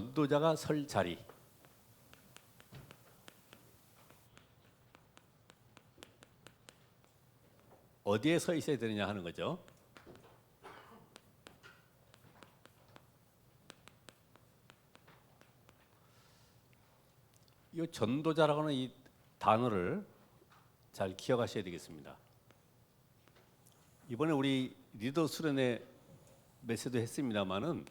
전도자가 설 자리. 어디에 서 있어야 되느냐 하는 거죠. 이 전도자라고 하는 이 단어를 잘 기억하셔야 되겠습니다. 이번에 우리 리더 수련회 메시지도 했습니다마는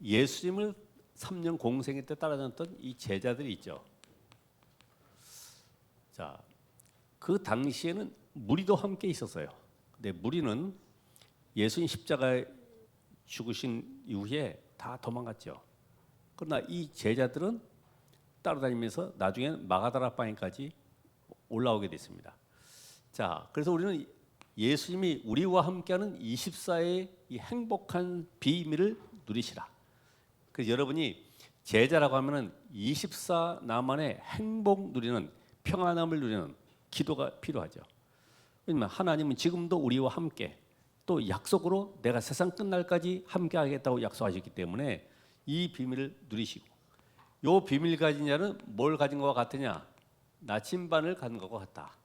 예수님을 3년 공생애 때 따라다녔던 이 제자들이 있죠. 자, 그 당시에는 무리도 함께 있었어요. 근데 무리는 예수님 십자가에 죽으신 이후에 다 도망갔죠. 그러나 이 제자들은 따라다니면서 나중에는 마가다라 방에까지 올라오게 됐습니다. 자, 그래서 우리는 예수님이 우리와 함께하는 24의 이 행복한 비밀을 누리시라. 그래서 여러분이 제자라고 하면은 24 나만의 행복 누리는, 평안함을 누리는 기도가 필요하죠. 왜냐면 하나님은 지금도 우리와 함께, 또 약속으로 내가 세상 끝날까지 함께 하겠다고 약속하셨기 때문에 이 비밀을 누리시고, 요 비밀 가진 자는 뭘 가진 것과 같으냐? 나침반을 가진 것과 같다.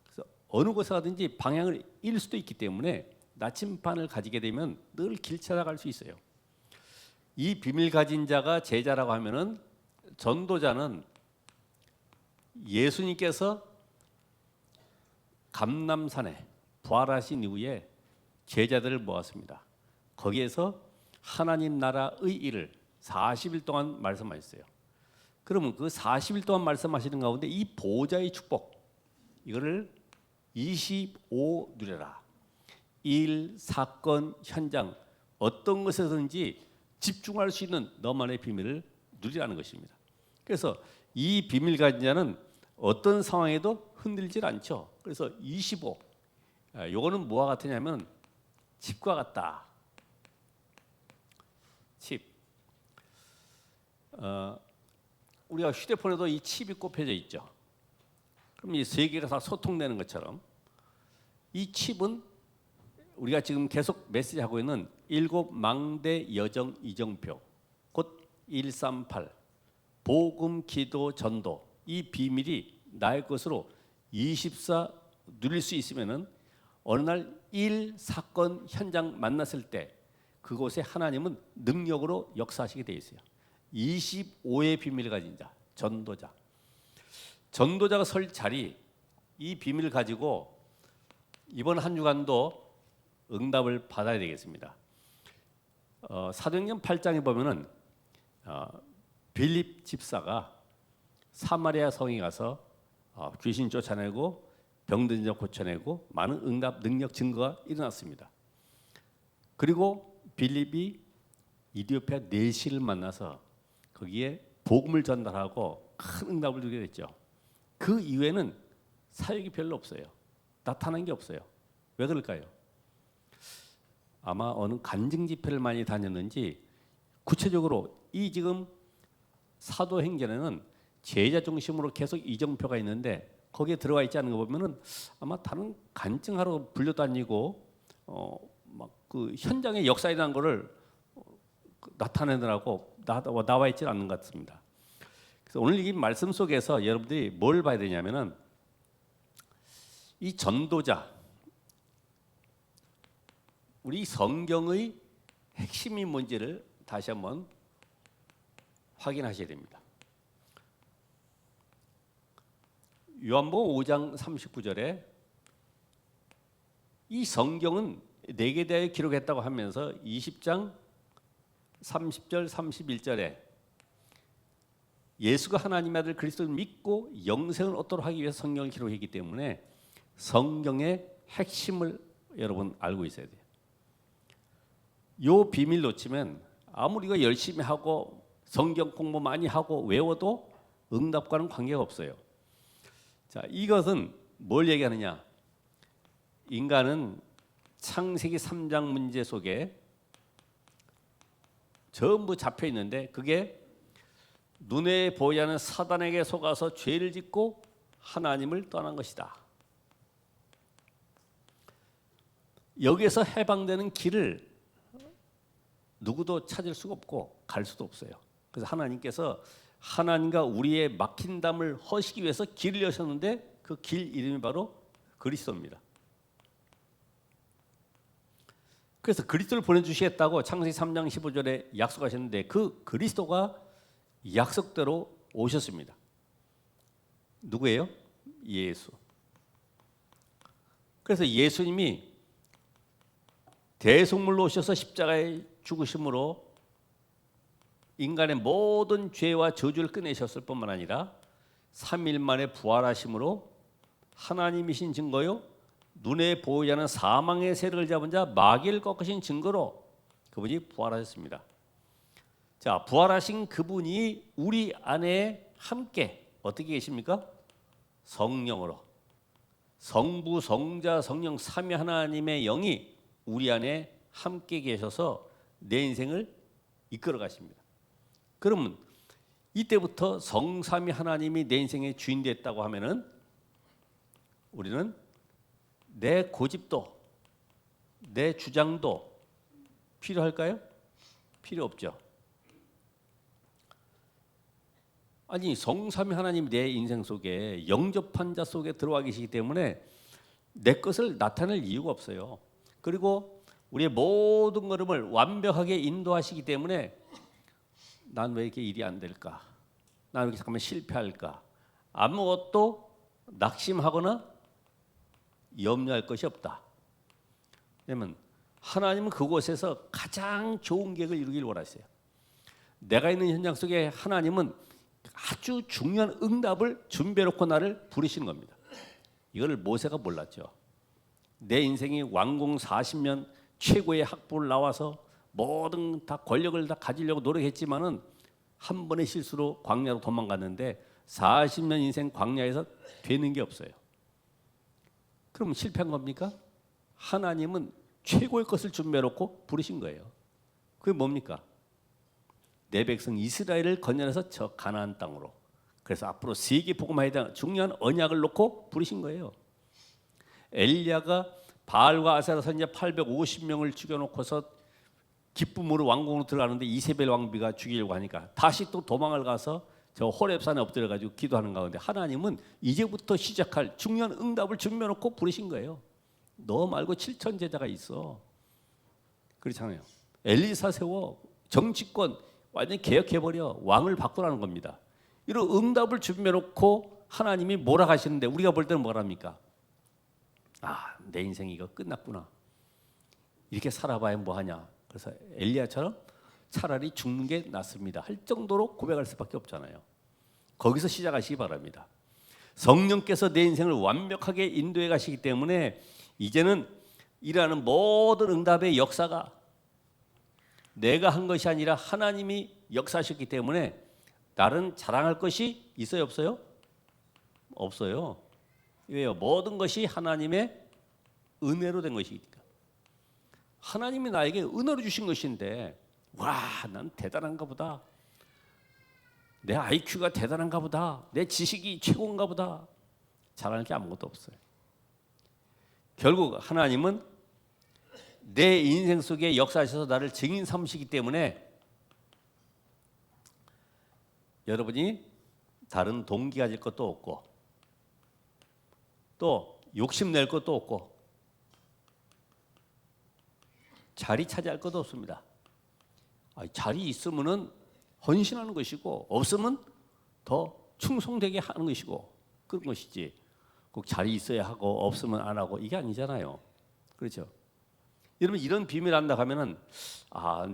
그래서 어느 곳에 가든지 방향을 잃을 수도 있기 때문에 나침반을 가지게 되면 늘 길 찾아갈 수 있어요. 이 비밀 가진 자가 제자라고 하면은, 전도자는 예수님께서 감람산에 부활하신 이후에 제자들을 모았습니다. 거기에서 하나님 나라의 일을 40일 동안 말씀하셨어요. 그러면 그 40일 동안 말씀하시는 가운데 이 보좌의 축복, 이거를 25 누려라. 일, 사건, 현장, 어떤 것에든지 집중할 수 있는 너만의 비밀을 누리라는 것입니다. 그래서 이 비밀 가진 자는 어떤 상황에도 흔들질 않죠. 그래서 25, 요거는 뭐와 같으냐면 칩과 같다. 칩. 우리가 휴대폰에도 이 칩이 꼽혀져 있죠. 그럼 이 세 개가 다 소통되는 것처럼 이 칩은 우리가 지금 계속 메시지하고 있는 7망대 여정 이정표, 곧 138, 복음, 기도, 전도, 이 비밀이 나의 것으로 24 누릴 수 있으면은 어느 날 일, 사건, 현장 만났을 때 그곳에 하나님은 능력으로 역사하시게 돼 있어요. 25의 비밀을 가진 자, 전도자. 전도자가 설 자리, 이 비밀을 가지고 이번 한 주간도 응답을 받아야 되겠습니다. 사도행전 8장에 보면은 빌립 집사가 사마리아 성에 가서 귀신 쫓아내고 병든 자 고쳐내고 많은 응답 능력 증거가 일어났습니다. 그리고 빌립이 이디오피아 내시를 만나서 거기에 복음을 전달하고 큰 응답을 주게 됐죠. 그 이후에는 사역이 별로 없어요. 나타난 게 없어요. 왜 그럴까요? 아마 어느 간증 집회를 많이 다녔는지, 구체적으로 이 지금 사도행전에는 제자 중심으로 계속 이정표가 있는데 거기에 들어가 있지 않은 거 보면은 아마 다른 간증하러 불려다니고 막 그 현장의 역사에 대한 거를 나타내느라고 나와 있지 않는 것 같습니다. 그래서 오늘 이 말씀 속에서 여러분들이 뭘 봐야 되냐면은 이 전도자, 우리 성경의 핵심이 뭔지를 다시 한번 확인하셔야 됩니다. 요한복음 5장 39절에 이 성경은 내게 대하여 기록했다고 하면서 20장 30절 31절에 예수가 하나님의 아들 그리스도를 믿고 영생을 얻도록 하기 위해서 성경을 기록했기 때문에 성경의 핵심을 여러분 알고 있어야 돼요. 요 비밀 놓치면 아무리 우리가 열심히 하고 성경 공부 많이 하고 외워도 응답과는 관계가 없어요. 자, 이것은 뭘 얘기하느냐? 인간은 창세기 3장 문제 속에 전부 잡혀 있는데 그게 눈에 보이지 않는 사단에게 속아서 죄를 짓고 하나님을 떠난 것이다. 여기에서 해방되는 길을 누구도 찾을 수가 없고 갈 수도 없어요. 그래서 하나님께서 하나님과 우리의 막힌 담을 허시기 위해서 길을 여셨는데 그 길 이름이 바로 그리스도입니다. 그래서 그리스도를 보내주시겠다고 창세기 3장 15절에 약속하셨는데 그 그리스도가 약속대로 오셨습니다. 누구예요? 예수. 그래서 예수님이 대속물로 오셔서 십자가에 죽으심으로 인간의 모든 죄와 저주를 끝내셨을 뿐만 아니라 3일 만에 부활하심으로 하나님이신 증거요 눈에 보이지 않는 사망의 세력을 잡은 자 마귀를 꺾으신 증거로 그분이 부활하셨습니다. 자, 부활하신 그분이 우리 안에 함께 어떻게 계십니까? 성령으로. 성부, 성자, 성령 삼위 하나님의 영이 우리 안에 함께 계셔서 내 인생을 이끌어 가십니다. 그러면 이때부터 성삼위 하나님이 내 인생의 주인 됐다고 하면은 우리는 내 고집도 내 주장도 필요할까요? 필요 없죠. 아니 성삼위 하나님 내 인생 속에 영접한 자 속에 들어와 계시기 때문에 내 것을 나타낼 이유가 없어요. 그리고 우리의 모든 걸음을 완벽하게 인도하시기 때문에 난 왜 이렇게 일이 안 될까? 난 왜 이렇게 잠깐만 실패할까? 아무것도 낙심하거나 염려할 것이 없다. 왜냐면 하나님은 그곳에서 가장 좋은 계획을 이루길 원하세요. 내가 있는 현장 속에 하나님은 아주 중요한 응답을 준비해놓고 나를 부르시는 겁니다. 이걸 모세가 몰랐죠. 내 인생이 왕궁 40년 최고의 학부를 나와서 모든 다 권력을 다 가지려고 노력했지만은 한 번의 실수로 광야로 도망갔는데 40년 인생 광야에서 되는 게 없어요. 그럼 실패한 겁니까? 하나님은 최고의 것을 준비해놓고 부르신 거예요. 그게 뭡니까? 내 백성 이스라엘을 건너서 저 가나안 땅으로. 그래서 앞으로 세계 복음화에 대한 중요한 언약을 놓고 부르신 거예요. 엘리야가 바알과 아세라 선지자 850명을 죽여놓고서 기쁨으로 왕궁으로 들어가는데 이세벨 왕비가 죽이려고 하니까 다시 또 도망을 가서 저 호렙산에 엎드려가지고 기도하는 가운데 하나님은 이제부터 시작할 중요한 응답을 준비해놓고 부르신 거예요. 너 말고 7천 제자가 있어. 그렇잖아요. 엘리사 세워 정치권 완전히 개혁해버려 왕을 바꾸라는 겁니다. 이런 응답을 준비해놓고 하나님이 몰아가시는데 우리가 볼 때는 뭐랍니까? 아, 내 인생 이거 끝났구나. 이렇게 살아봐야 뭐하냐. 그래서 엘리야처럼 차라리 죽는 게 낫습니다 할 정도로 고백할 수밖에 없잖아요. 거기서 시작하시기 바랍니다. 성령께서 내 인생을 완벽하게 인도해 가시기 때문에 이제는 일하는 모든 응답의 역사가 내가 한 것이 아니라 하나님이 역사하셨기 때문에 나는 자랑할 것이 있어요, 없어요? 없어요. 왜요? 모든 것이 하나님의 은혜로 된 것이니까. 하나님이 나에게 은혜로 주신 것인데 와, 난 대단한가 보다. 내 IQ가 대단한가 보다. 내 지식이 최고인가 보다. 자랑할 게 아무것도 없어요. 결국 하나님은 내 인생 속에 역사하셔서 나를 증인 삼으시기 때문에 여러분이 다른 동기 가질 것도 없고 또 욕심낼 것도 없고 자리 차지할 것도 없습니다. 자리 있으면은 헌신하는 것이고 없으면 더 충성되게 하는 것이고 그런 것이지 꼭 자리 있어야 하고 없으면 안 하고 이게 아니잖아요. 그렇죠? 여러분 이런 비밀 안다 하면은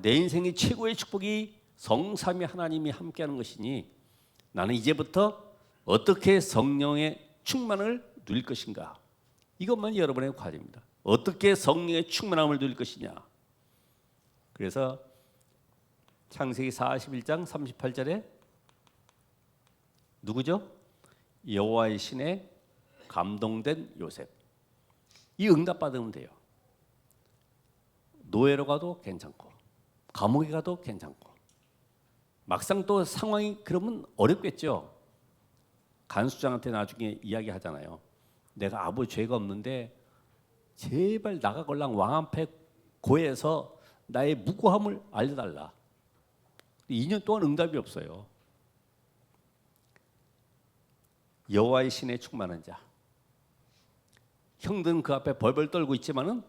내 인생의 최고의 축복이 성삼위 하나님이 함께하는 것이니 나는 이제부터 어떻게 성령의 충만을 누릴 것인가 이것만 여러분의 과제입니다. 어떻게 성령의 충만함을 누릴 것이냐. 그래서 창세기 41장 38절에 누구죠? 여호와의 신에 감동된 요셉. 이 응답 받으면 돼요. 노예로 가도 괜찮고 감옥에 가도 괜찮고 막상 또 상황이 그러면 어렵겠죠. 간수장한테 나중에 이야기하잖아요. 내가 아무 죄가 없는데 제발 나가걸랑 왕 앞에 고해서 나의 무고함을 알려달라. 2년 동안 응답이 없어요. 여호와의 신에 충만한 자. 형들은 그 앞에 벌벌 떨고 있지만은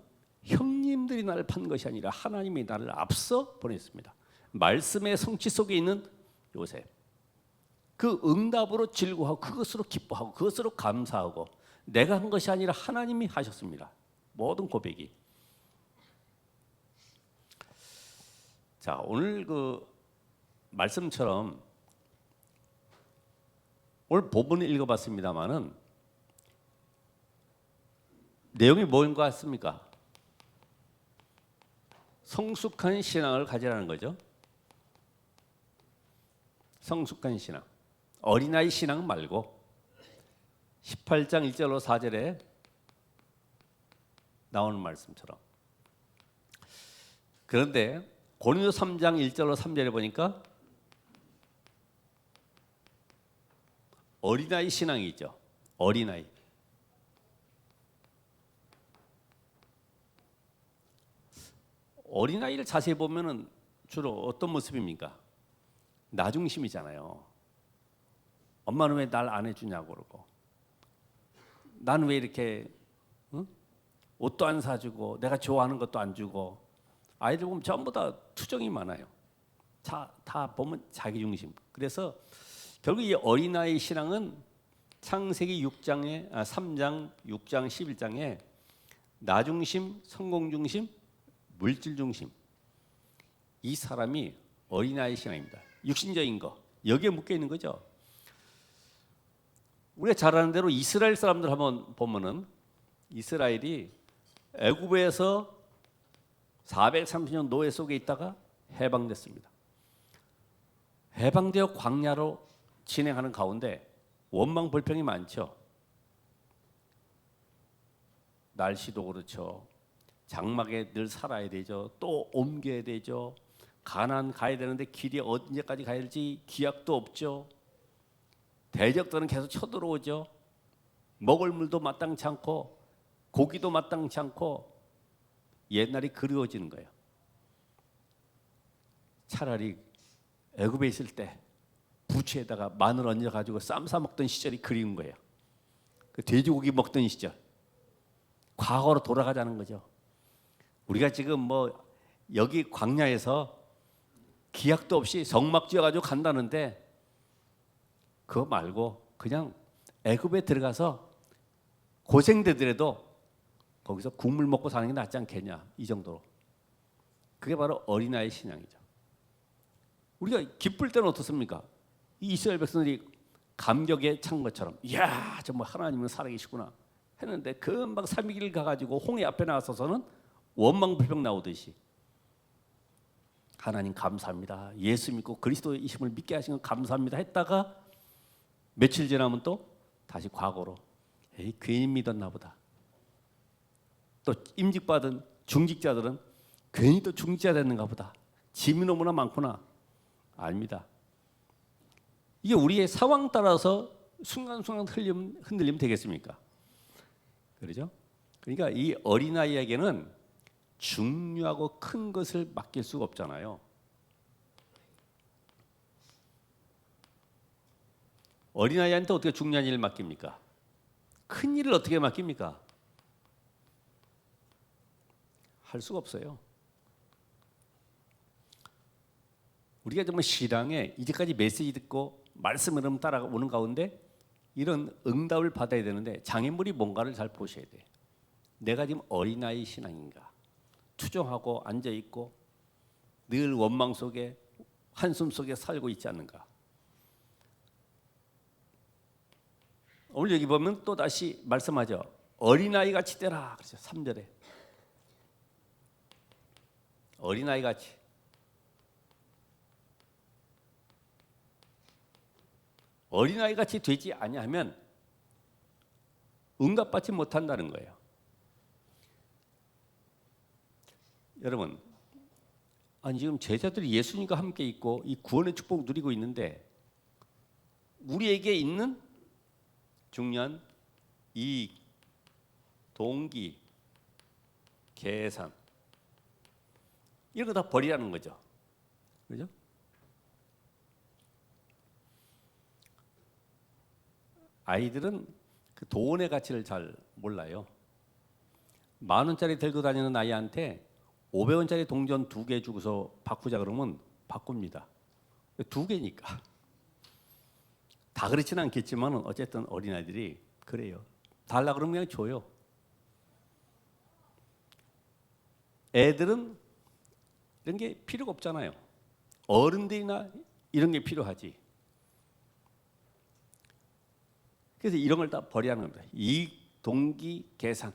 형님들이 나를 판 것이 아니라 하나님이 나를 앞서 보냈습니다. 말씀의 성취 속에 있는 요셉. 그 응답으로 즐거워하고 그것으로 기뻐하고 그것으로 감사하고 내가 한 것이 아니라 하나님이 하셨습니다. 모든 고백이. 자, 오늘 그 말씀처럼 오늘 본문을 읽어봤습니다만은 내용이 뭐인 것 같습니까? 성숙한 신앙을 가지라는 거죠. 성숙한 신앙. 어린아이 신앙 말고 18장 1절로 4절에 나오는 말씀처럼. 그런데 고린도 3장 1절로 3절에 보니까 어린아이 신앙이죠. 어린아이. 어린아이를 자세히 보면은 주로 어떤 모습입니까? 나 중심이잖아요. 엄마는 왜 날 안 해주냐고 그러고, 나는 왜 이렇게 옷도 안 사주고 내가 좋아하는 것도 안 주고. 아이들 보면 전부 다 투정이 많아요. 다 보면 자기 중심. 그래서 결국 이 어린아이 신앙은 창세기 3장 6장 11장에 나 중심, 성공 중심, 물질 중심. 이 사람이 어린아이 신앙입니다. 육신적인 거 여기에 묶여 있는 거죠. 우리가 잘 아는 대로 이스라엘 사람들 한번 보면은 이스라엘이 애굽에서 430년 노예 속에 있다가 해방됐습니다. 해방되어 광야로 진행하는 가운데 원망 불평이 많죠. 날씨도 그렇죠. 장막에 늘 살아야 되죠. 또 옮겨야 되죠. 가나안 가야 되는데 길이 언제까지 가야 될지 기약도 없죠. 대적들은 계속 쳐들어오죠. 먹을 물도 마땅치 않고 고기도 마땅치 않고 옛날이 그리워지는 거예요. 차라리 애굽에 있을 때 부추에다가 마늘 얹어 가지고 쌈 싸 먹던 시절이 그리운 거예요. 그 돼지고기 먹던 시절. 과거로 돌아가자는 거죠. 우리가 지금 뭐 여기 광야에서 기약도 없이 성막 지어 가지고 간다는데 그거 말고 그냥 애굽에 들어가서 고생되더라도 거기서 국물 먹고 사는 게 낫지 않겠냐, 이 정도로. 그게 바로 어린아이 신앙이죠. 우리가 기쁠 때는 어떻습니까? 이 이스라엘 백성들이 감격에 찬 것처럼, 이야 정말 하나님은 살아계시구나 했는데 금방 3일을 가가지고 홍해 앞에 나서서는 원망불평 나오듯이 하나님 감사합니다, 예수 믿고 그리스도이심을 믿게 하신 건 감사합니다 했다가 며칠 지나면 또 다시 과거로, 에이 괜히 믿었나 보다. 또 임직받은 중직자들은 괜히 또 중직자 됐는가 보다. 짐이 너무나 많구나. 아닙니다. 이게 우리의 상황 따라서 순간순간 흔들리면 되겠습니까? 그렇죠? 그러니까 이 어린아이에게는 중요하고 큰 것을 맡길 수가 없잖아요. 어린아이한테 어떻게 중요한 일을 맡깁니까? 큰 일을 어떻게 맡깁니까? 할 수가 없어요. 우리가 정말 신앙에 이제까지 메시지 듣고 말씀을 따라오는 가운데 이런 응답을 받아야 되는데 장애물이 뭔가를 잘 보셔야 돼요. 내가 지금 어린아이 신앙인가? 투정하고 앉아있고 늘 원망 속에 한숨 속에 살고 있지 않는가? 오늘 여기 보면 또 다시 말씀하죠. 어린아이 같이 되라. 그렇죠. 3절에. 어린아이 같이. 어린아이 같이 되지 아니하면 응답받지 못한다는 거예요. 여러분, 아니 지금 제자들이 예수님과 함께 있고 이 구원의 축복 누리고 있는데 우리에게 있는 중요한 이익, 동기, 계산 이런 거 다 버리라는 거죠. 그죠? 아이들은 그 돈의 가치를 잘 몰라요. 10,000원짜리 들고 다니는 아이한테 500원짜리 동전 2개 주고서 바꾸자 그러면 바꿉니다. 2개니까. 다 그렇지는 않겠지만 어쨌든 어린아이들이 그래요. 달라 그러면 그냥 줘요. 애들은 이런 게 필요가 없잖아요. 어른들이나 이런 게 필요하지. 그래서 이런 걸 다 버리라는 겁니다. 이익, 동기, 계산.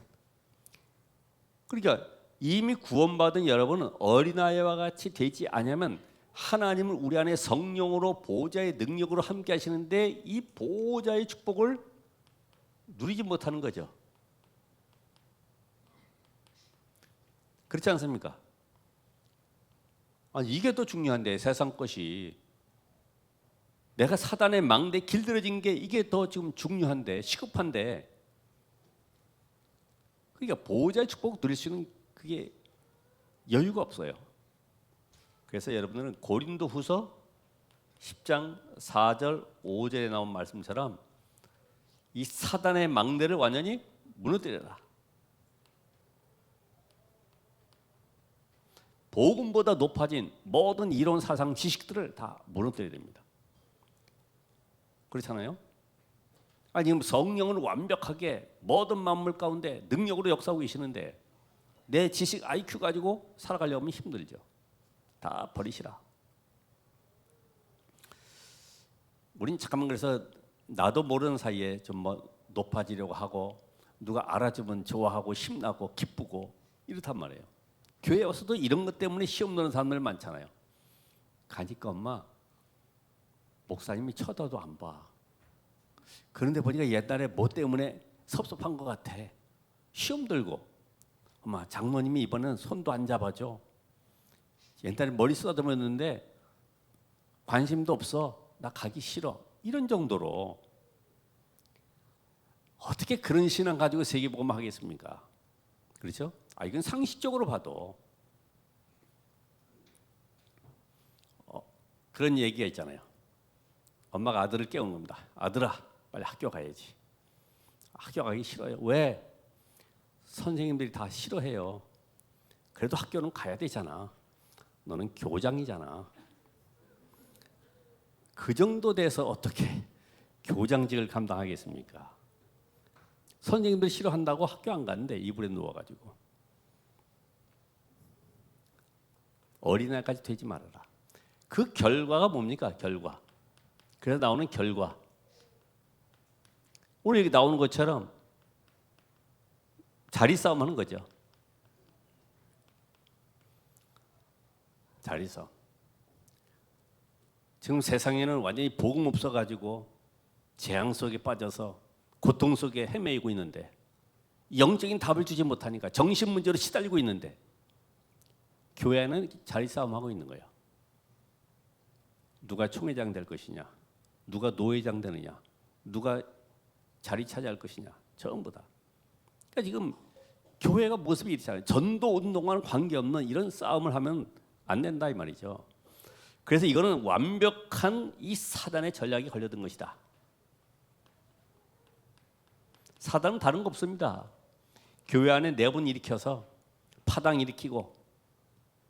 그러니까 이미 구원받은 여러분은 어린아이와 같이 되지 않으면 하나님은 우리 안에 성령으로 보호자의 능력으로 함께 하시는데 이 보호자의 축복을 누리지 못하는 거죠. 그렇지 않습니까? 아니, 이게 더 중요한데 세상 것이 내가 사단의 망대에 길들여진 게 이게 더 지금 중요한데 시급한데 그러니까 보호자의 축복을 누릴 수 있는 그게 여유가 없어요. 그래서 여러분들은 고린도후서 10장 4절 5절에 나온 말씀처럼 이 사단의 망대를 완전히 무너뜨려라. 복음보다 높아진 모든 이론 사상 지식들을 다 무너뜨려야 됩니다. 그렇잖아요? 아니 지금 성령은 완벽하게 모든 만물 가운데 능력으로 역사하고 계시는데 내 지식 IQ 가지고 살아가려면 힘들죠. 다 버리시라. 우린 잠깐만 그래서 나도 모르는 사이에 좀 뭐 높아지려고 하고 누가 알아주면 좋아하고 힘나고 기쁘고 이렇단 말이에요. 교회 와서도 이런 것 때문에 시험 넣는 사람들 많잖아요. 가니까 엄마 목사님이 쳐다도 안 봐. 그런데 보니까 옛날에 뭐 때문에 섭섭한 것 같아. 시험 들고 엄마 장모님이 이번에는 손도 안 잡아줘. 옛날에 머리 쓰다듬었는데 관심도 없어. 나 가기 싫어. 이런 정도로 어떻게 그런 신앙 가지고 세계복음 하겠습니까? 그렇죠? 이건 상식적으로 봐도 그런 얘기가 있잖아요. 엄마가 아들을 깨우는 겁니다. 아들아, 빨리 학교 가야지. 학교 가기 싫어요. 왜? 선생님들이 다 싫어해요. 그래도 학교는 가야 되잖아. 너는 교장이잖아. 그 정도 돼서 어떻게 교장직을 감당하겠습니까? 선생님들 싫어한다고 학교 안 가는데 이불에 누워가지고. 어린아이까지 되지 말아라. 그 결과가 뭡니까? 결과. 그래서 나오는 결과. 오늘 여기 나오는 것처럼 자리 싸움하는 거죠. 자리 싸움. 지금 세상에는 완전히 복음 없어가지고 재앙 속에 빠져서 고통 속에 헤매이고 있는데 영적인 답을 주지 못하니까 정신 문제로 시달리고 있는데 교회는 자리 싸움하고 있는 거예요. 누가 총회장 될 것이냐, 누가 노회장 되느냐, 누가 자리 차지할 것이냐, 전부 다. 그러니까 지금 교회가 모습이 이렇잖아요. 전도 운동과는 관계없는 이런 싸움을 하면 안 된다 이 말이죠. 그래서 이거는 완벽한 이 사단의 전략이 걸려든 것이다. 사단은 다른 거 없습니다. 교회 안에 내분 일으켜서 파당 일으키고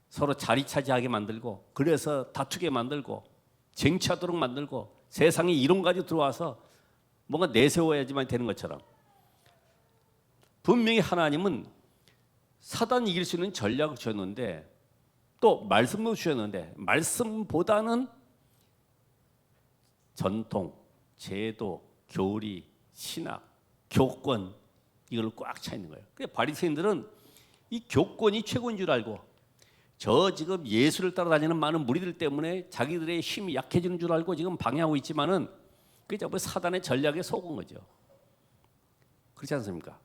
서로 자리 차지하게 만들고 그래서 다투게 만들고 쟁취하도록 만들고 세상에 이론 가지고 들어와서 뭔가 내세워야지만 되는 것처럼 분명히 하나님은 사단 이길 수 있는 전략을 주셨는데 또 말씀도 주셨는데 말씀보다는 전통, 제도, 교리, 신학, 교권 이걸 꽉 차 있는 거예요. 그래서 바리새인들은 이 교권이 최고인 줄 알고 저 지금 예수를 따라다니는 많은 무리들 때문에 자기들의 힘이 약해지는 줄 알고 지금 방해하고 있지만은 그게 전부 사단의 전략에 속은 거죠. 그렇지 않습니까?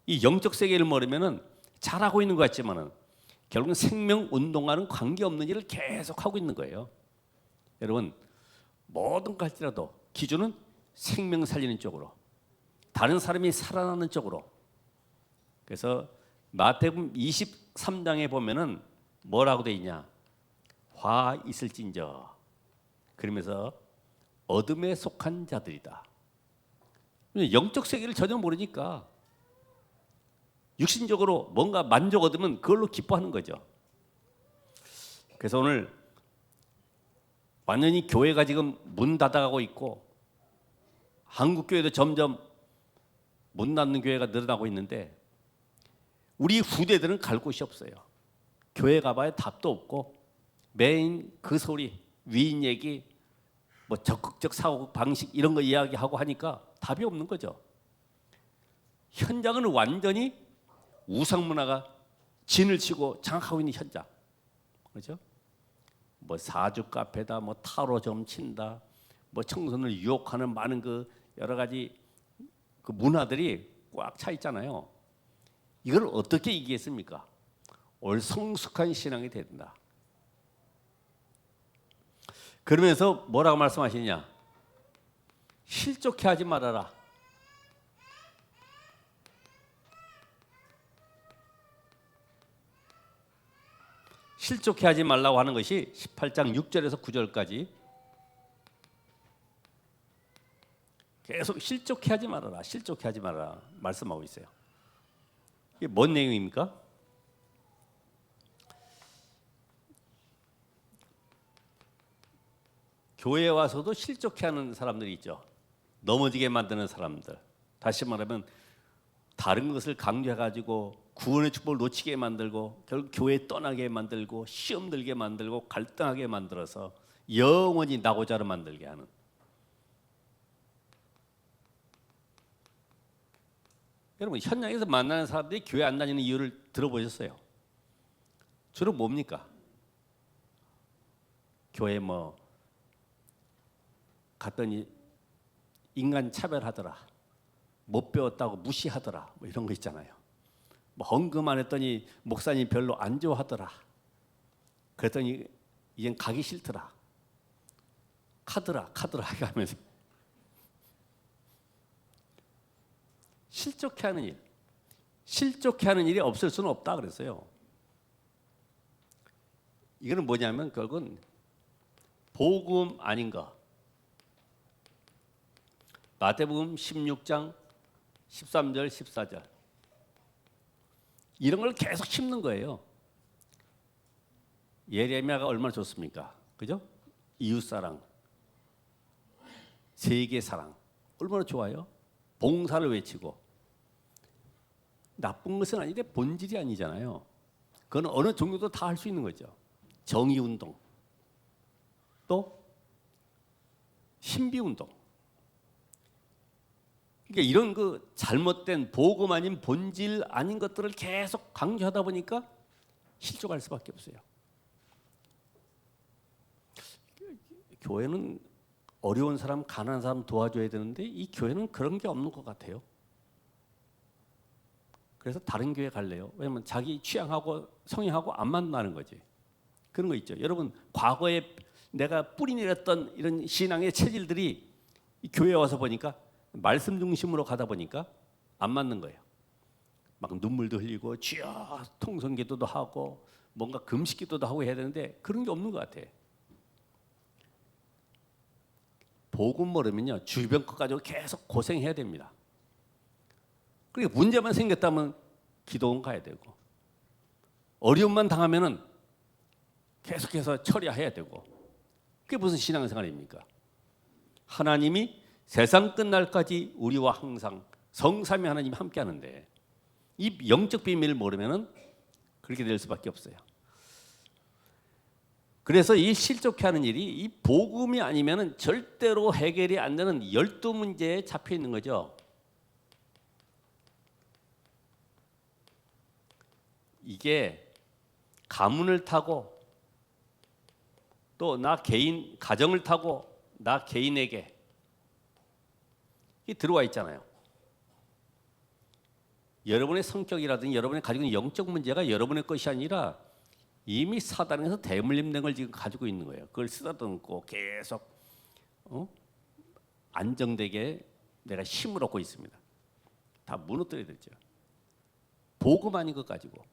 이 영적 세계를 모르면은 잘하고 있는 것 같지만은 결국은 생명 운동과는 관계없는 일을 계속 하고 있는 거예요. 여러분 뭐든 갈지라도 기준은 생명 살리는 쪽으로 다른 사람이 살아나는 쪽으로. 그래서 마태복음 23장에 보면은 뭐라고 돼 있냐? 화 있을진저. 그러면서 어둠에 속한 자들이다. 영적 세계를 전혀 모르니까 육신적으로 뭔가 만족 얻으면 그걸로 기뻐하는 거죠. 그래서 오늘 완전히 교회가 지금 문 닫아가고 있고 한국 교회도 점점 문 닫는 교회가 늘어나고 있는데 우리 후대들은 갈 곳이 없어요. 교회 가봐야 답도 없고 매인 그 소리, 위인 얘기, 뭐 적극적 사고 방식 이런 거 이야기하고 하니까 답이 없는 거죠. 현장은 완전히 우상 문화가 진을 치고 장악하고 있는 현장, 그렇죠? 뭐 사주 카페다, 뭐 타로 점 친다, 뭐 청소년을 유혹하는 많은 그 여러 가지 그 문화들이 꽉 차 있잖아요. 이걸 어떻게 이기겠습니까? 올 성숙한 신앙이 된다. 그러면서 뭐라고 말씀하시냐? 실족해 하지 말아라. 실족해 하지 말라고 하는 것이 18장 6절에서 9절까지 계속 실족해 하지 말아라. 실족해 하지 말아라. 말씀하고 있어요. 이게 뭔 내용입니까? 교회에 와서도 실족해 하는 사람들이 있죠. 넘어지게 만드는 사람들. 다시 말하면 다른 것을 강조해가지고 구원의 축복을 놓치게 만들고 결국 교회 떠나게 만들고 시험 들게 만들고 갈등하게 만들어서 영원히 나고자로 만들게 하는. 여러분 현장에서 만나는 사람들이 교회 안 다니는 이유를 들어보셨어요? 주로 뭡니까? 교회 뭐 갔더니 인간 차별하더라, 못 배웠다고 무시하더라, 뭐 이런 거 있잖아요. 뭐 헌금 안 했더니 목사님 별로 안 좋아하더라. 그랬더니 이젠 가기 싫더라. 카드라 하면서 실족해 하는 일, 실족해 하는 일이 없을 수는 없다 그랬어요. 이거는 뭐냐면 결국은 복음 아닌 거. 마태복음 16장 13절 14절 이런 걸 계속 심는 거예요. 예레미야가 얼마나 좋습니까? 그죠? 이웃사랑, 세계사랑 얼마나 좋아요? 봉사를 외치고. 나쁜 것은 아닌데 본질이 아니잖아요. 그건 어느 종류도 다 할 수 있는 거죠. 정의운동, 또 신비운동. 그러니까 이런 그 잘못된 복음 아닌 본질 아닌 것들을 계속 강조하다 보니까 실족할 수밖에 없어요. 교회는 어려운 사람, 가난한 사람 도와줘야 되는데 이 교회는 그런 게 없는 것 같아요. 그래서 다른 교회 갈래요. 왜냐면 자기 취향하고 성향하고 안 맞는 거지. 그런 거 있죠. 여러분 과거에 내가 뿌리 내렸던 이런 신앙의 체질들이 이 교회에 와서 보니까 말씀 중심으로 가다 보니까 안 맞는 거예요. 막 눈물도 흘리고 주여 통성기도도 하고 뭔가 금식기도도 하고 해야 되는데 그런 게 없는 것 같아. 복음 모르면요 주변 것 가지고 계속 고생해야 됩니다. 그러니까 문제만 생겼다면 기도원 가야 되고 어려움만 당하면은 계속해서 처리해야 되고 그게 무슨 신앙생활입니까? 하나님이 세상 끝날까지 우리와 항상 성삼위 하나님이 함께 하는데 이 영적 비밀을 모르면은 그렇게 될 수밖에 없어요. 그래서 이 실족해 하는 일이 이 복음이 아니면은 절대로 해결이 안 되는 12문제에 잡혀 있는 거죠. 이게 가문을 타고 또 나 개인 가정을 타고 나 개인에게 이 들어와 있잖아요. 여러분의 성격이라든지 여러분이 가지고 있는 영적 문제가 여러분의 것이 아니라 이미 사단에서 대물림된 걸 지금 가지고 있는 거예요. 그걸 쓰다듬고 계속 안정되게 내가 힘을 얻고 있습니다. 다 무너뜨려야 되죠. 복음 아닌 것 가지고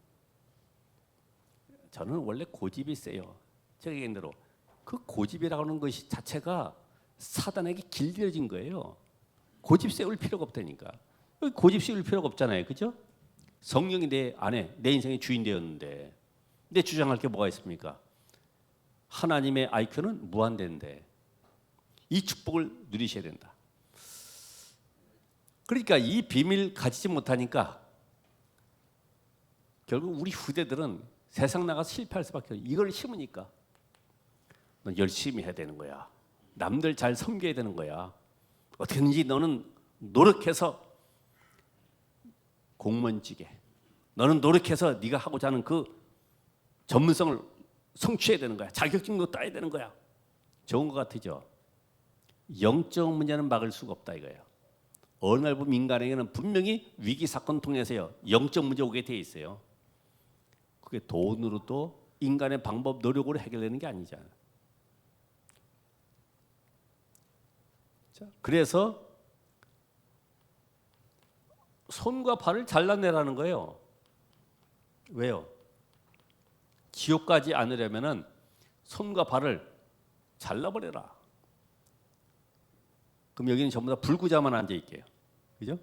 저는 원래 고집이 세요. 제가 얘기한 대로 그 고집이라고 하는 것이 자체가 사단에게 길들여진 거예요. 고집 세울 필요가 없다니까. 고집 세울 필요가 없잖아요. 그죠? 성령이 내 안에 내 인생의 주인 되었는데 내 주장할 게 뭐가 있습니까? 하나님의 IQ는 무한대인데 이 축복을 누리셔야 된다. 그러니까 이 비밀 가지지 못하니까 결국 우리 후대들은 세상 나가서 실패할 수밖에 없어요. 이걸 심으니까 넌 열심히 해야 되는 거야. 남들 잘 섬겨야 되는 거야. 어떻게든지 너는 노력해서 공무원직에 너는 노력해서 네가 하고자 하는 그 전문성을 성취해야 되는 거야. 자격증도 따야 되는 거야. 좋은 것 같으죠? 영적 문제는 막을 수가 없다 이거예요. 어느 날 보면 인간에게는 분명히 위기 사건 통해서요 영적 문제 오게 돼 있어요. 그게 돈으로도 인간의 방법 노력으로 해결되는 게 아니잖아요. 자, 그래서 손과 발을 잘라내라는 거예요. 왜요? 지옥 가지 않으려면은 손과 발을 잘라버려라. 그럼 여기는 전부 다 불구자만 앉아 있게요. 그죠?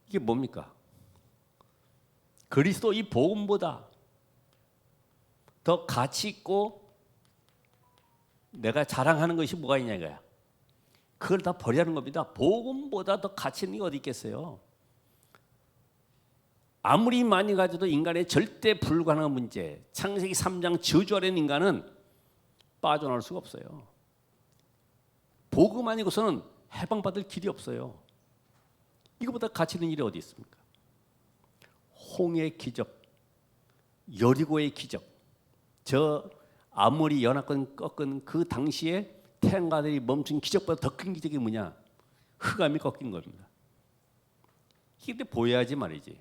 이게 뭡니까? 그리스도 이 복음보다 더 가치 있고 내가 자랑하는 것이 뭐가 있냐 이거야. 그걸 다 버리라는 겁니다. 복음보다 더 가치 있는 게 어디 있겠어요? 아무리 많이 가져도 인간의 절대 불가능한 문제, 창세기 3장 저주 아래 인간은 빠져나올 수가 없어요. 복음 아니고서는 해방받을 길이 없어요. 이거보다 가치 있는 일이 어디 있습니까? 홍해의 기적, 여리고의 기적, 저 아모리 연합군 꺾은 그 당시에 태양가들이 멈춘 기적보다 더 큰 기적이 뭐냐? 흑암이 꺾인 겁니다. 이게 보여야지 말이지.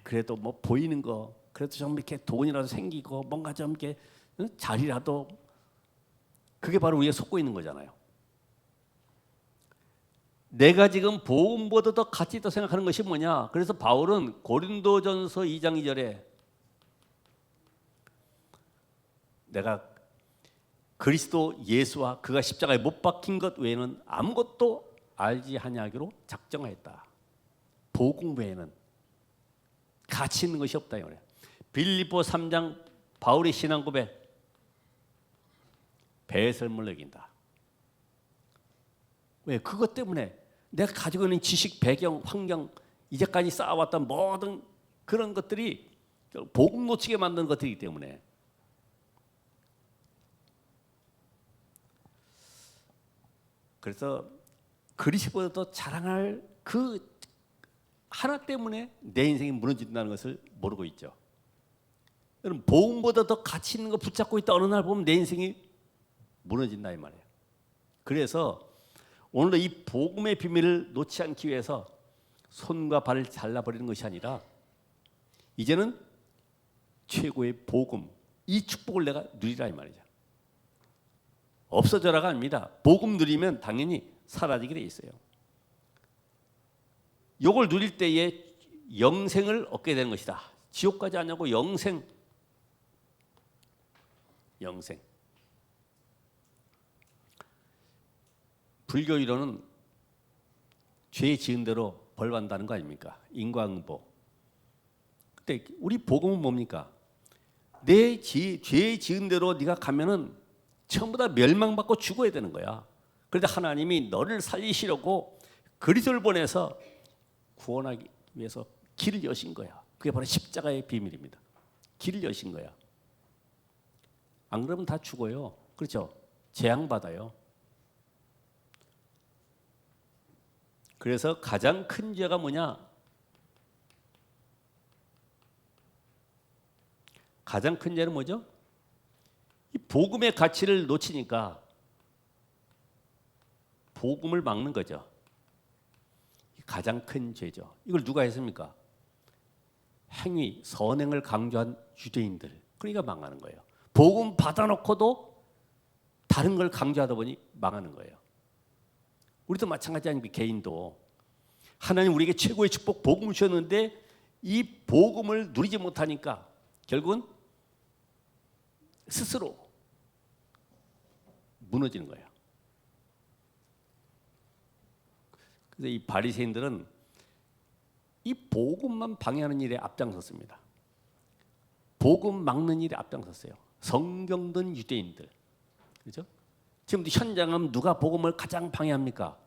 그래도 뭐 보이는 거, 그래도 좀 이렇게 돈이라도 생기고 뭔가 좀 이렇게 자리라도, 그게 바로 우리가 속고 있는 거잖아요. 내가 지금 복음보다 더 가치 있다고 생각하는 것이 뭐냐? 그래서 바울은 고린도전서 2장 2절에 내가 그리스도 예수와 그가 십자가에 못 박힌 것 외에는 아무것도 알지 아니하기로 작정하였다. 복음 외에는 가치 있는 것이 없다 이거예요. 빌립보 3장 바울의 신앙 고백, 배설물 여긴다. 왜? 그것 때문에 내가 가지고 있는 지식, 배경, 환경, 이제까지 쌓아왔던 모든 그런 것들이 복음 놓치게 만드는 것들이기 때문에. 그래서 그리스도보다 더 자랑할 그 하나 때문에 내 인생이 무너진다는 것을 모르고 있죠. 여러분, 복음보다 더 가치 있는 거 붙잡고 있다 어느 날 보면 내 인생이 무너진다 이 말이에요. 그래서 오늘도 이 복음의 비밀을 놓지 않기 위해서 손과 발을 잘라버리는 것이 아니라 이제는 최고의 복음, 이 축복을 내가 누리라 이 말이죠. 없어져라가 아닙니다. 복음 누리면 당연히 사라지게 돼 있어요. 요걸 누릴 때에 영생을 얻게 되는 것이다. 지옥까지 아니고 영생. 불교 이론은 죄 지은 대로 벌 받는다는 거 아닙니까? 인과응보. 근데 우리 복음은 뭡니까? 내 죄 지은 대로 네가 가면은 전부 다 멸망받고 죽어야 되는 거야. 그런데 하나님이 너를 살리시려고 그리스도를 보내서 구원하기 위해서 길을 여신 거야. 그게 바로 십자가의 비밀입니다. 길을 여신 거야. 안 그러면 다 죽어요. 그렇죠? 재앙받아요. 그래서 가장 큰 죄가 뭐냐? 가장 큰 죄는 뭐죠? 이 복음의 가치를 놓치니까 복음을 막는 거죠. 가장 큰 죄죠. 이걸 누가 했습니까? 행위, 선행을 강조한 유대인들. 그러니까 망하는 거예요. 복음 받아놓고도 다른 걸 강조하다 보니 망하는 거예요. 우리도 마찬가지 아닙니까? 개인도 하나님 우리에게 최고의 축복 복음을 주셨는데 이 복음을 누리지 못하니까 결국은 스스로 무너지는 거예요. 그래서 이 바리새인들은 이 복음만 방해하는 일에 앞장섰습니다. 복음 막는 일에 앞장섰어요. 성경든 유대인들, 그렇죠? 지금 현장은 누가 복음을 가장 방해합니까?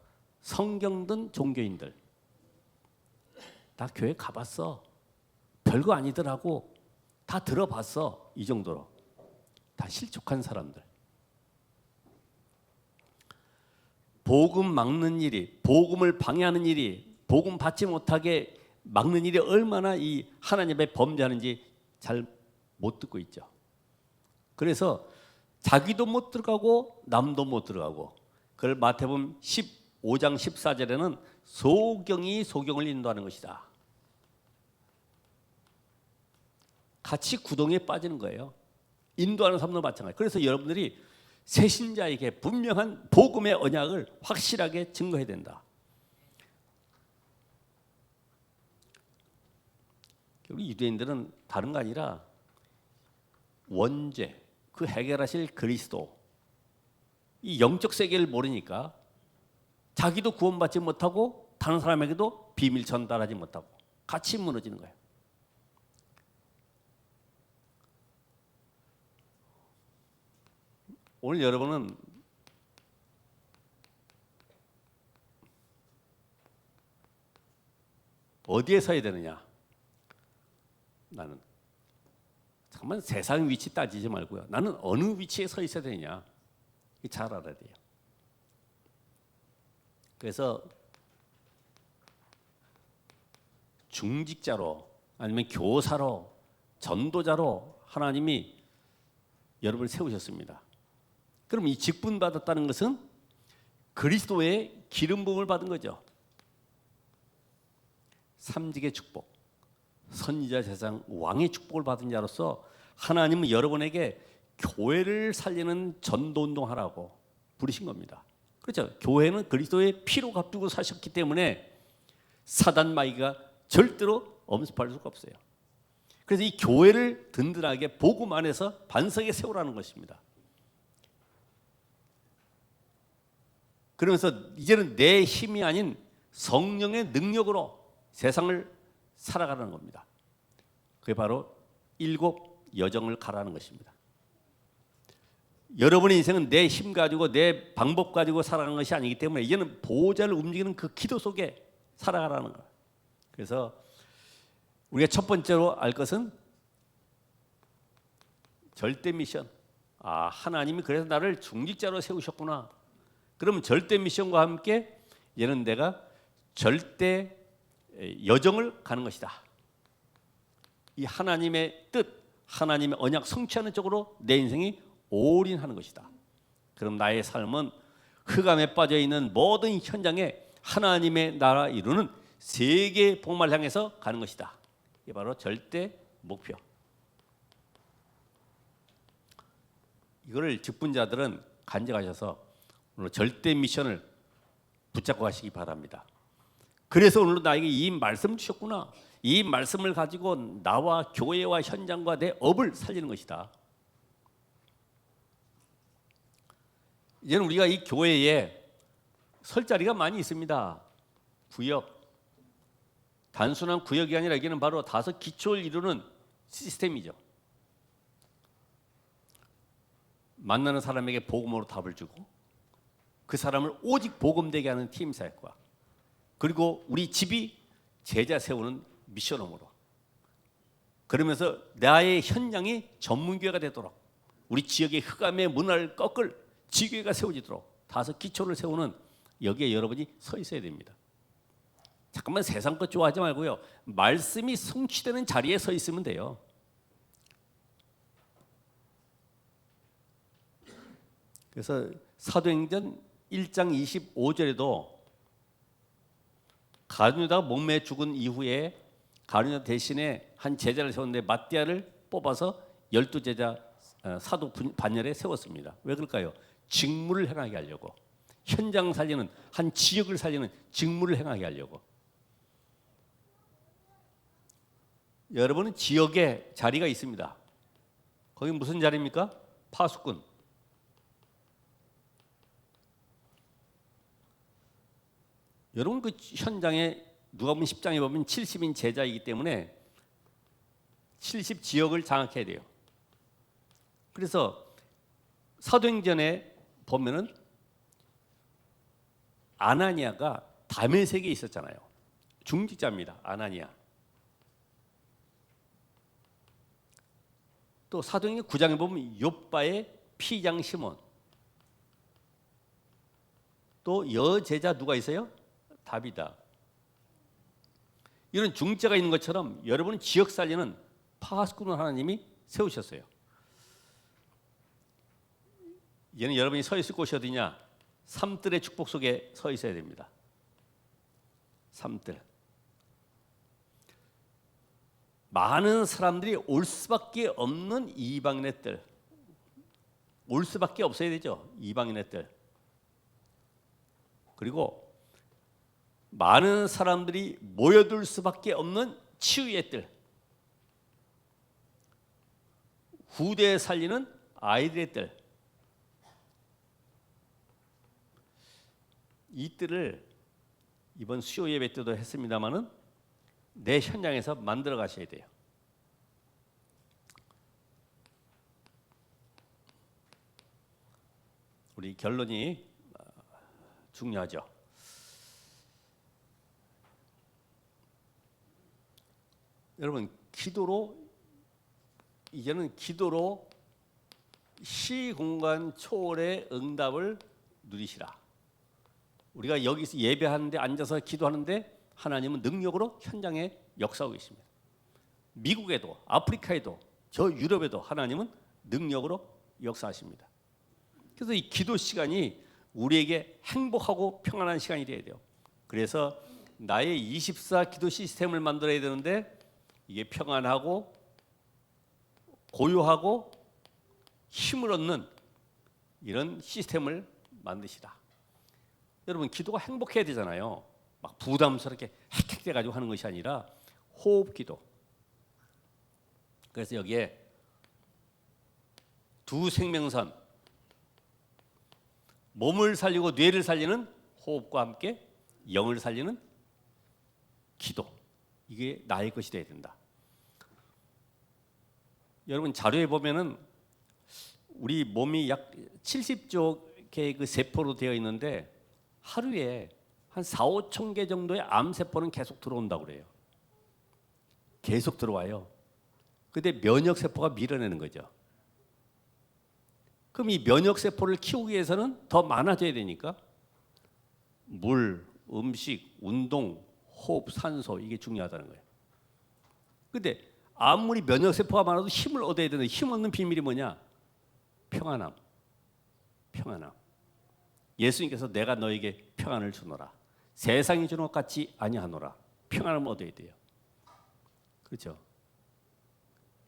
성경든 종교인들. 다 교회 가봤어. 별거 아니더라고. 다 들어봤어. 이 정도로. 다 실족한 사람들. 복음 막는 일이, 복음을 방해하는 일이, 복음 받지 못하게 막는 일이 얼마나 이 하나님 앞에 범죄하는지 잘 못 듣고 있죠. 그래서 자기도 못 들어가고 남도 못 들어가고, 그걸 마태복음 15장 14절에는 소경이 소경을 인도하는 것이다. 같이 구덩이에 빠지는 거예요. 인도하는 사람도 마찬가지. 그래서 여러분들이 새신자에게 분명한 복음의 언약을 확실하게 증거해야 된다. 우리 유대인들은 다른 거 아니라 원죄, 그 해결하실 그리스도, 이 영적 세계를 모르니까 자기도 구원받지 못하고 다른 사람에게도 비밀 전달하지 못하고 같이 무너지는 거예요. 오늘 여러분은 어디에 서야 되느냐? 나는 잠깐만 세상 위치 따지지 말고요. 나는 어느 위치에 서 있어야 되느냐? 잘 알아야 돼요. 그래서 중직자로 아니면 교사로 전도자로 하나님이 여러분을 세우셨습니다. 그럼 이 직분 받았다는 것은 그리스도의 기름 부음을 받은 거죠. 삼직의 축복, 선지자 세상 왕의 축복을 받은 자로서 하나님은 여러분에게 교회를 살리는 전도운동 하라고 부르신 겁니다. 그렇죠? 교회는 그리스도의 피로 값주고 사셨기 때문에 사단 마귀가 절대로 엄습할 수가 없어요. 그래서 이 교회를 든든하게 복음 안에서 반석에 세우라는 것입니다. 그러면서 이제는 내 힘이 아닌 성령의 능력으로 세상을 살아가는 겁니다. 그게 바로 7 여정을 가라는 것입니다. 여러분의 인생은 내 힘 가지고 내 방법 가지고 살아가는 것이 아니기 때문에 이제는 보호자를 움직이는 그 기도 속에 살아가라는 거예요. 그래서 우리가 첫 번째로 알 것은 절대 미션. 아, 하나님이 그래서 나를 중직자로 세우셨구나. 그러면 절대 미션과 함께 얘는 내가 절대 여정을 가는 것이다. 이 하나님의 뜻, 하나님의 언약 성취하는 쪽으로 내 인생이 올인하는 것이다. 그럼 나의 삶은 흑암에 빠져 있는 모든 현장에 하나님의 나라 이루는 세계 복음을 향해서 가는 것이다. 이게 바로 절대 목표. 이거를 직분자들은 간직하셔서 오늘 절대 미션을 붙잡고 가시기 바랍니다. 그래서 오늘 나에게 이 말씀 주셨구나. 이 말씀을 가지고 나와 교회와 현장과 내 업을 살리는 것이다. 이제는 우리가 이 교회에 설 자리가 많이 있습니다. 구역. 단순한 구역이 아니라 이게는 바로 5 기초를 이루는 시스템이죠. 만나는 사람에게 복음으로 답을 주고 그 사람을 오직 복음되게 하는 팀 사역과 그리고 우리 집이 제자 세우는 미션홈으로 그러면서 나의 현장이 전문교회가 되도록 우리 지역의 흑암의 문화를 꺾을 지교회가 세워지도록 5 기초를 세우는 여기에 여러분이 서 있어야 됩니다. 잠깐만 세상 것 좋아하지 말고요. 말씀이 성취되는 자리에 서 있으면 돼요. 그래서 사도행전 1장 25절에도 가룟 유다가 목매에 죽은 이후에 가룟 유다 대신에 한 제자를 세웠는데 마띠아를 뽑아서 12제자 사도 반열에 세웠습니다. 왜 그럴까요? 직무를 행하게 하려고. 현장 살리는 한 지역을 살리는 직무를 행하게 하려고. 여러분은 지역에 자리가 있습니다. 거기 무슨 자리입니까? 파수꾼. 여러분 그 현장에 누가복음 10장에 보면 70인 제자이기 때문에 70 지역을 장악해야 돼요. 그래서 사도행전에 보면은 아나니아가 다메섹에 있었잖아요. 중직자입니다. 아나니아. 또 사도행전 9장에 보면 요바의 피장 시몬. 또 여제자 누가 있어요? 다비다. 이런 중직자가 있는 것처럼 여러분은 지역 살리는 파수꾼을 하나님이 세우셨어요. 얘는 여러분이 서 있을 곳이 어디냐? 삼뜰의 축복 속에 서 있어야 됩니다. 삼뜰. 많은 사람들이 올 수밖에 없는 이방인의 뜰. 올 수밖에 없어야 되죠. 이방인의 뜰. 그리고 많은 사람들이 모여들 수밖에 없는 치유의 뜰. 후대에 살리는 아이들의 뜰. 이 뜰을 이번 수요 예배 때도 했습니다마는 내 현장에서 만들어 가셔야 돼요. 우리 결론이 중요하죠. 여러분 이제는 기도로 시공간 초월의 응답을 누리시라. 우리가 여기서 예배하는데 앉아서 기도하는데 하나님은 능력으로 현장에 역사하고 계십니다. 미국에도 아프리카에도 저 유럽에도 하나님은 능력으로 역사하십니다. 그래서 이 기도 시간이 우리에게 행복하고 평안한 시간이 되어야 돼요. 그래서 나의 24 기도 시스템을 만들어야 되는데 이게 평안하고 고요하고 힘을 얻는 이런 시스템을 만드시라. 여러분 기도가 행복해야 되잖아요. 막 부담스럽게 헥헥대 가지고 하는 것이 아니라 호흡 기도. 그래서 여기에 두 생명선, 몸을 살리고 뇌를 살리는 호흡과 함께 영을 살리는 기도. 이게 나의 것이 되어야 된다. 여러분 자료에 보면은 우리 몸이 약 70조 개의 그 세포로 되어 있는데 하루에 한 4, 5천 개 정도의 암세포는 계속 들어온다고 그래요. 계속 들어와요. 근데 면역세포가 밀어내는 거죠. 그럼 이 면역세포를 키우기 위해서는 더 많아져야 되니까 물, 음식, 운동, 호흡, 산소 이게 중요하다는 거예요. 근데 아무리 면역세포가 많아도 힘을 얻어야 되는데 힘 얻는 비밀이 뭐냐? 평안함. 평안함. 예수님께서 내가 너에게 평안을 주노라. 세상이 주는 것 같지 아니하노라. 평안을 얻어야 돼요. 그렇죠?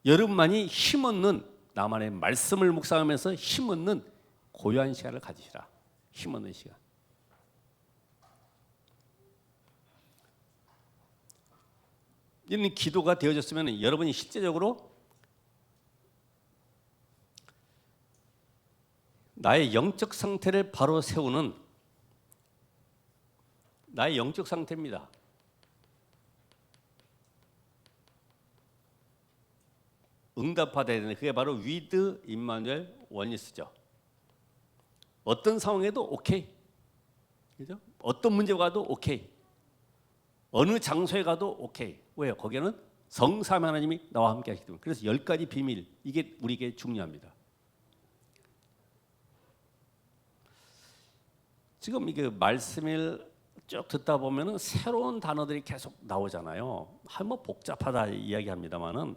여러분만이 힘 얻는 나만의 말씀을 묵상하면서 힘 얻는 고요한 시간을 가지시라. 힘 얻는 시간. 이런 기도가 되어졌으면 여러분이 실제적으로 나의 영적 상태를 바로 세우는 나의 영적 상태입니다. 응답받아야 되는 그게 바로 위드 임마누엘 원리스죠. 어떤 상황에도 오케이, 그죠? 어떤 문제가 가도 오케이, 어느 장소에 가도 오케이. 왜요? 거기에는 성삼 하나님이 나와 함께 하시기 때문에. 그래서 10가지 비밀 이게 우리에게 중요합니다. 지금 이게 말씀을 쭉 듣다 보면은 새로운 단어들이 계속 나오잖아요. 뭐 복잡하다 이야기합니다만은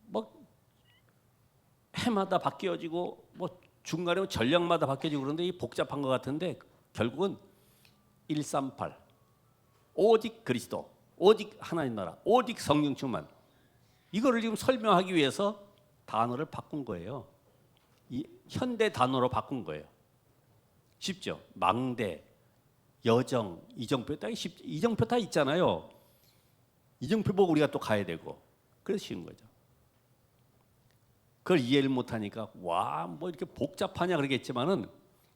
뭐 해마다 바뀌어지고 뭐 중간에 전략마다 바뀌어지고 그런데 이 복잡한 것 같은데 결국은 138 오직 그리스도, 오직 하나님 나라, 오직 성령 충만 이거를 지금 설명하기 위해서 단어를 바꾼 거예요. 이 현대 단어로 바꾼 거예요. 쉽죠? 망대, 여정, 이정표 다 있잖아요. 이정표 보고 우리가 또 가야 되고 그래서 쉬운 거죠. 그걸 이해를 못하니까 와 뭐 이렇게 복잡하냐 그러겠지만은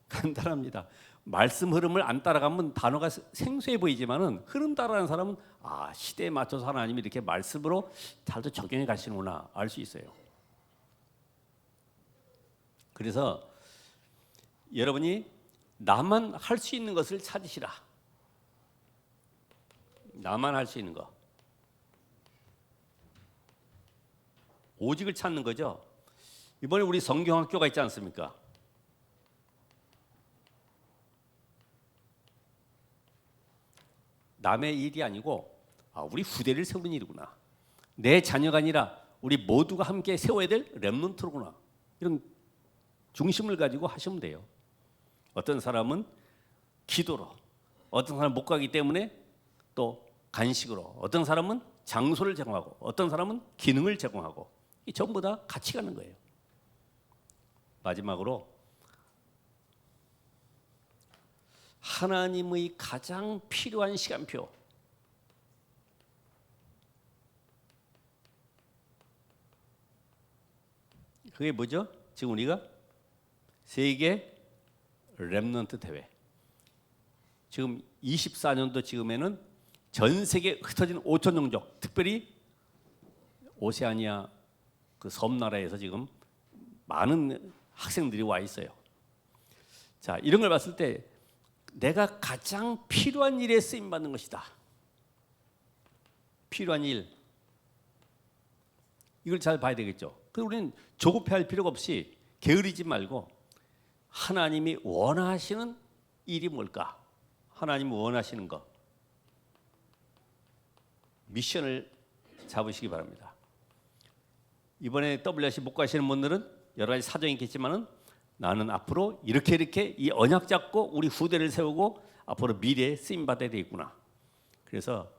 간단합니다. 말씀 흐름을 안 따라가면 단어가 생소해 보이지만은 흐름 따라가는 사람은 아 시대에 맞춰서 하나님이 이렇게 말씀으로 잘도 적용해 가시는구나 알 수 있어요. 그래서 여러분이 나만 할 수 있는 것을 찾으시라. 나만 할 수 있는 거. 오직을 찾는 거죠. 이번에 우리 성경학교가 있지 않습니까? 남의 일이 아니고 우리 후대를 세우는 일이구나. 내 자녀가 아니라 우리 모두가 함께 세워야 될 렘넌트로구나. 이런 중심을 가지고 하시면 돼요. 어떤 사람은 기도로, 어떤 사람은 못 가기 때문에 또 간식으로, 어떤 사람은 장소를 제공하고, 어떤 사람은 기능을 제공하고, 이 전부 다 같이 가는 거예요. 마지막으로 하나님의 가장 필요한 시간표. 그게 뭐죠? 지금 우리가 세계 렘넌트 대회. 지금 24년도 지금에는 전 세계 흩어진 5천 종족, 특별히 오세아니아 그 섬나라에서 지금 많은 학생들이 와 있어요. 자, 이런 걸 봤을 때 내가 가장 필요한 일에 쓰임 받는 것이다. 필요한 일. 이걸 잘 봐야 되겠죠. 그래서 우리는 조급해할 필요가 없이 게으르지 말고 하나님이 원하시는 일이 뭘까? 하나님이 원하시는 것. 미션을 잡으시기 바랍니다. 이번에 WRC 못 가시는 분들은 여러 가지 사정이 있겠지만은 나는 앞으로 이렇게 이 언약 잡고 우리 후대를 세우고 앞으로 미래에 쓰임 받아야 되겠구나. 그래서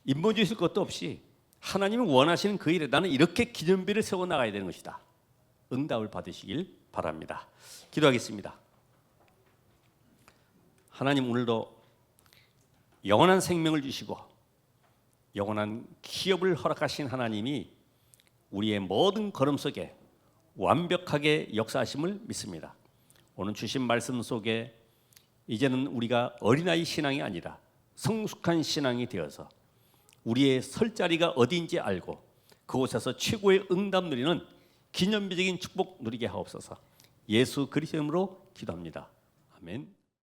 인본 주실 것도 없이 하나님이 원하시는 그 일에 나는 이렇게 기념비를 세워 나가야 되는 것이다. 응답을 받으시길 바랍니다. 기도하겠습니다. 하나님 오늘도 영원한 생명을 주시고 영원한 기업을 허락하신 하나님이 우리의 모든 걸음 속에 완벽하게 역사하심을 믿습니다. 오늘 주신 말씀 속에 이제는 우리가 어린아이 신앙이 아니라 성숙한 신앙이 되어서 우리의 설 자리가 어디인지 알고 그곳에서 최고의 응답 누리는 기념비적인 축복 누리게 하옵소서. 예수 그리스도 이름으로 기도합니다. 아멘.